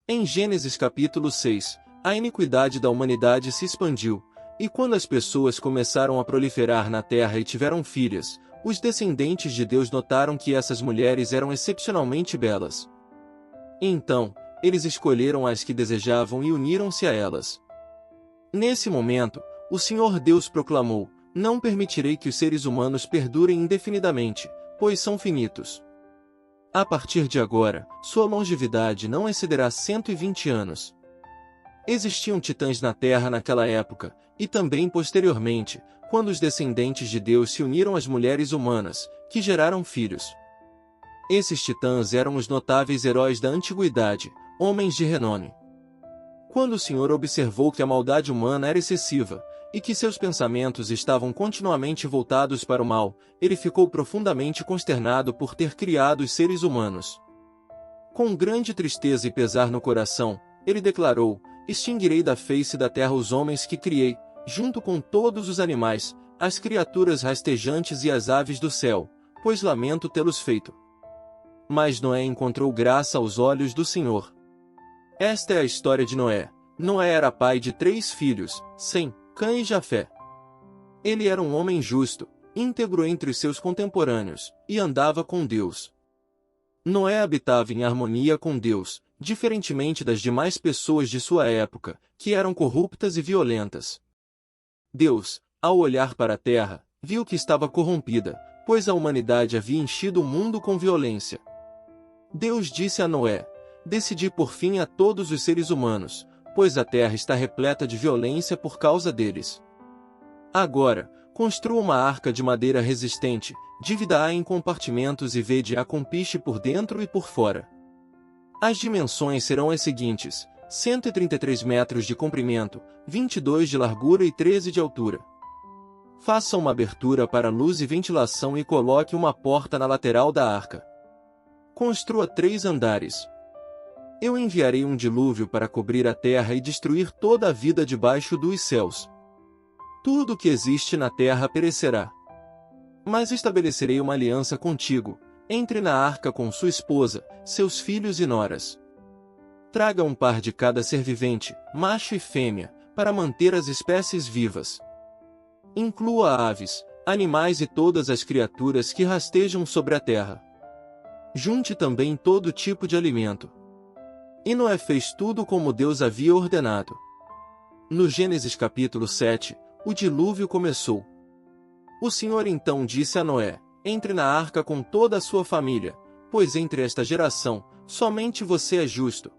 Em Gênesis capítulo 6, a iniquidade da humanidade se expandiu, e quando as pessoas começaram a proliferar na terra e tiveram filhas, os descendentes de Deus notaram que essas mulheres eram excepcionalmente belas. Então, eles escolheram as que desejavam e uniram-se a elas. Nesse momento, o Senhor Deus proclamou: "Não permitirei que os seres humanos perdurem indefinidamente, pois são finitos. A partir de agora, sua longevidade não excederá 120 anos. Existiam titãs na terra naquela época, e também posteriormente, quando os descendentes de Deus se uniram às mulheres humanas, que geraram filhos. Esses titãs eram os notáveis heróis da antiguidade, homens de renome. Quando o Senhor observou que a maldade humana era excessiva, e que seus pensamentos estavam continuamente voltados para o mal, ele ficou profundamente consternado por ter criado os seres humanos. Com grande tristeza e pesar no coração, ele declarou: "Extinguirei da face da terra os homens que criei, junto com todos os animais, as criaturas rastejantes e as aves do céu, pois lamento tê-los feito." Mas Noé encontrou graça aos olhos do Senhor. Esta é a história de Noé. Noé era pai de 3 filhos, Sem, Cã e Jafé. Ele era um homem justo, íntegro entre os seus contemporâneos, e andava com Deus. Noé habitava em harmonia com Deus, diferentemente das demais pessoas de sua época, que eram corruptas e violentas. Deus, ao olhar para a terra, viu que estava corrompida, pois a humanidade havia enchido o mundo com violência. Deus disse a Noé: "Decidi por fim a todos os seres humanos, pois a terra está repleta de violência por causa deles. Agora, construa uma arca de madeira resistente, divida-a em compartimentos e vede-a com piche por dentro e por fora. As dimensões serão as seguintes: 133 metros de comprimento, 22 de largura e 13 de altura. Faça uma abertura para luz e ventilação e coloque uma porta na lateral da arca. Construa 3 andares. Eu enviarei um dilúvio para cobrir a terra e destruir toda a vida debaixo dos céus. Tudo que existe na terra perecerá. Mas estabelecerei uma aliança contigo. Entre na arca com sua esposa, seus filhos e noras. Traga um par de cada ser vivente, macho e fêmea, para manter as espécies vivas. Inclua aves, animais e todas as criaturas que rastejam sobre a terra. Junte também todo tipo de alimento." E Noé fez tudo como Deus havia ordenado. No Gênesis capítulo 7, o dilúvio começou. O Senhor então disse a Noé: "Entre na arca com toda a sua família, pois entre esta geração, somente você é justo.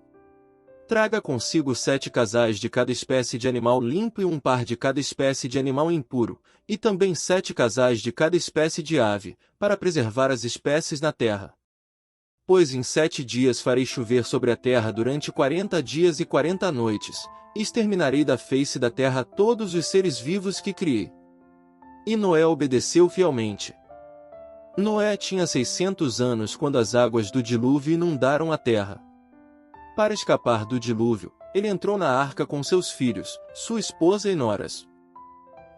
Traga consigo 7 casais de cada espécie de animal limpo e um par de cada espécie de animal impuro, e também 7 casais de cada espécie de ave, para preservar as espécies na terra. Pois em 7 dias farei chover sobre a terra durante 40 dias e 40 noites, e exterminarei da face da terra todos os seres vivos que criei." E Noé obedeceu fielmente. Noé tinha 600 anos quando as águas do dilúvio inundaram a terra. Para escapar do dilúvio, ele entrou na arca com seus filhos, sua esposa e noras.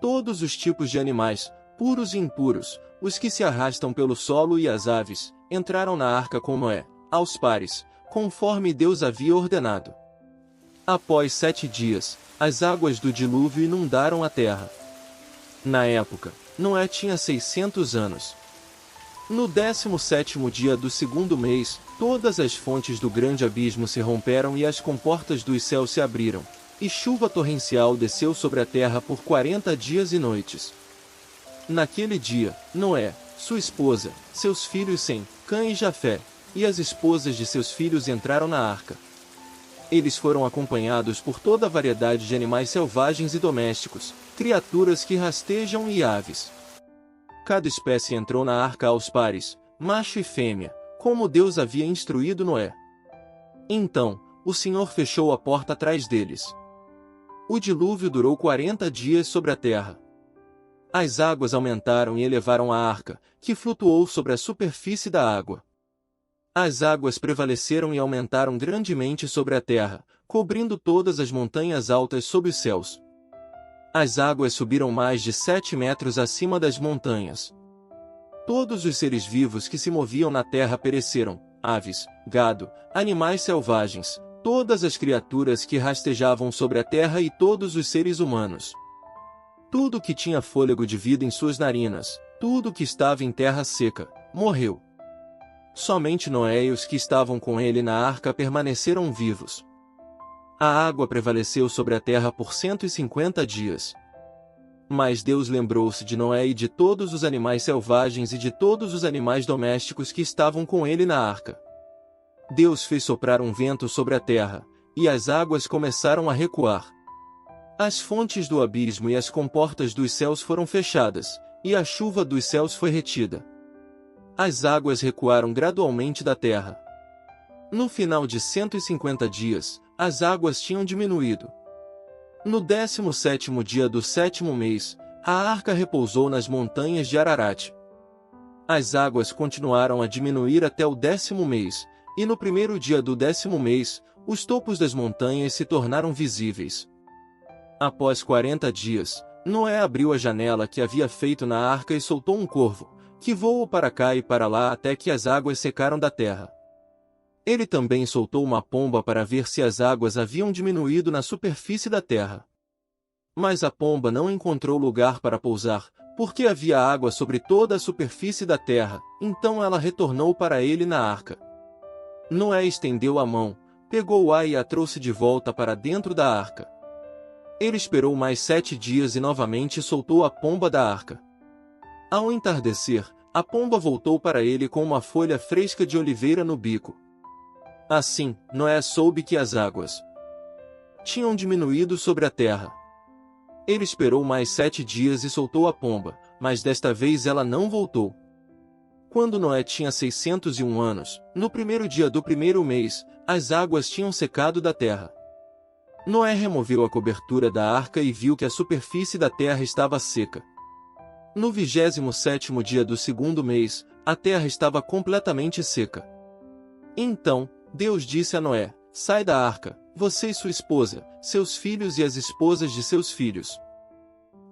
Todos os tipos de animais, puros e impuros, os que se arrastam pelo solo e as aves, entraram na arca com Noé, aos pares, conforme Deus havia ordenado. Após 7 dias, as águas do dilúvio inundaram a terra. Na época, Noé tinha 600 anos. No 17º dia do 2º mês, todas as fontes do grande abismo se romperam e as comportas dos céus se abriram, e chuva torrencial desceu sobre a terra por 40 dias e noites. Naquele dia, Noé, sua esposa, seus filhos Sem, Cã e Jafé, e as esposas de seus filhos entraram na arca. Eles foram acompanhados por toda a variedade de animais selvagens e domésticos, criaturas que rastejam e aves. Cada espécie entrou na arca aos pares, macho e fêmea, como Deus havia instruído Noé. Então, o Senhor fechou a porta atrás deles. O dilúvio durou 40 dias sobre a terra. As águas aumentaram e elevaram a arca, que flutuou sobre a superfície da água. As águas prevaleceram e aumentaram grandemente sobre a terra, cobrindo todas as montanhas altas sob os céus. As águas subiram mais de 7 metros acima das montanhas. Todos os seres vivos que se moviam na terra pereceram, aves, gado, animais selvagens, todas as criaturas que rastejavam sobre a terra e todos os seres humanos. Tudo que tinha fôlego de vida em suas narinas, tudo que estava em terra seca, morreu. Somente Noé e os que estavam com ele na arca permaneceram vivos. A água prevaleceu sobre a terra por 150 dias. Mas Deus lembrou-se de Noé e de todos os animais selvagens e de todos os animais domésticos que estavam com ele na arca. Deus fez soprar um vento sobre a terra, e as águas começaram a recuar. As fontes do abismo e as comportas dos céus foram fechadas, e a chuva dos céus foi retida. As águas recuaram gradualmente da terra. No final de 150 dias, as águas tinham diminuído. No 17º dia do 7º mês, a arca repousou nas montanhas de Ararat. As águas continuaram a diminuir até o 10º mês, e no primeiro dia do 10º mês, os topos das montanhas se tornaram visíveis. Após 40 dias, Noé abriu a janela que havia feito na arca e soltou um corvo, que voou para cá e para lá até que as águas secaram da terra. Ele também soltou uma pomba para ver se as águas haviam diminuído na superfície da terra. Mas a pomba não encontrou lugar para pousar, porque havia água sobre toda a superfície da terra, então ela retornou para ele na arca. Noé estendeu a mão, pegou-a e a trouxe de volta para dentro da arca. Ele esperou mais 7 dias e novamente soltou a pomba da arca. Ao entardecer, a pomba voltou para ele com uma folha fresca de oliveira no bico. Assim, Noé soube que as águas tinham diminuído sobre a terra. Ele esperou mais 7 dias e soltou a pomba, mas desta vez ela não voltou. Quando Noé tinha 601 anos, no primeiro dia do primeiro mês, as águas tinham secado da terra. Noé removeu a cobertura da arca e viu que a superfície da terra estava seca. No 27º dia do segundo mês, a terra estava completamente seca. Então, Deus disse a Noé: sai da arca, você e sua esposa, seus filhos e as esposas de seus filhos.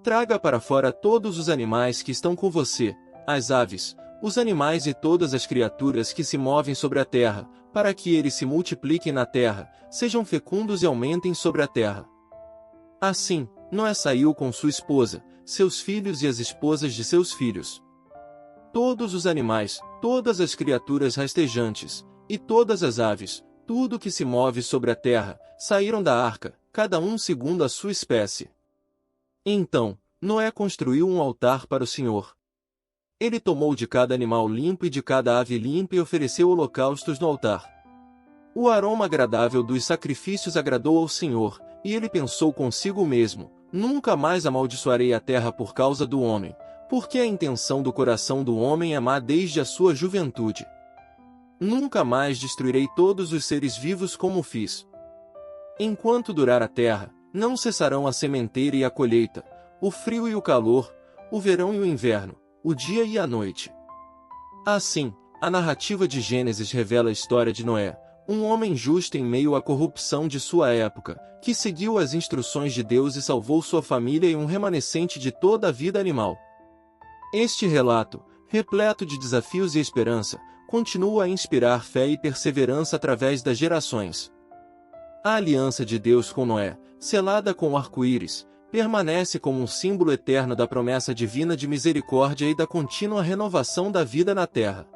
Traga para fora todos os animais que estão com você, as aves, os animais e todas as criaturas que se movem sobre a terra, para que eles se multipliquem na terra, sejam fecundos e aumentem sobre a terra. Assim, Noé saiu com sua esposa, seus filhos e as esposas de seus filhos. Todos os animais, todas as criaturas rastejantes, e todas as aves, tudo que se move sobre a terra, saíram da arca, cada um segundo a sua espécie. Então, Noé construiu um altar para o Senhor. Ele tomou de cada animal limpo e de cada ave limpa e ofereceu holocaustos no altar. O aroma agradável dos sacrifícios agradou ao Senhor, e ele pensou consigo mesmo: nunca mais amaldiçoarei a terra por causa do homem, porque a intenção do coração do homem é má desde a sua juventude. Nunca mais destruirei todos os seres vivos como fiz. Enquanto durar a terra, não cessarão a sementeira e a colheita, o frio e o calor, o verão e o inverno, o dia e a noite. Assim, a narrativa de Gênesis revela a história de Noé, um homem justo em meio à corrupção de sua época, que seguiu as instruções de Deus e salvou sua família e um remanescente de toda a vida animal. Este relato, repleto de desafios e esperança, continua a inspirar fé e perseverança através das gerações. A aliança de Deus com Noé, selada com o arco-íris, permanece como um símbolo eterno da promessa divina de misericórdia e da contínua renovação da vida na terra.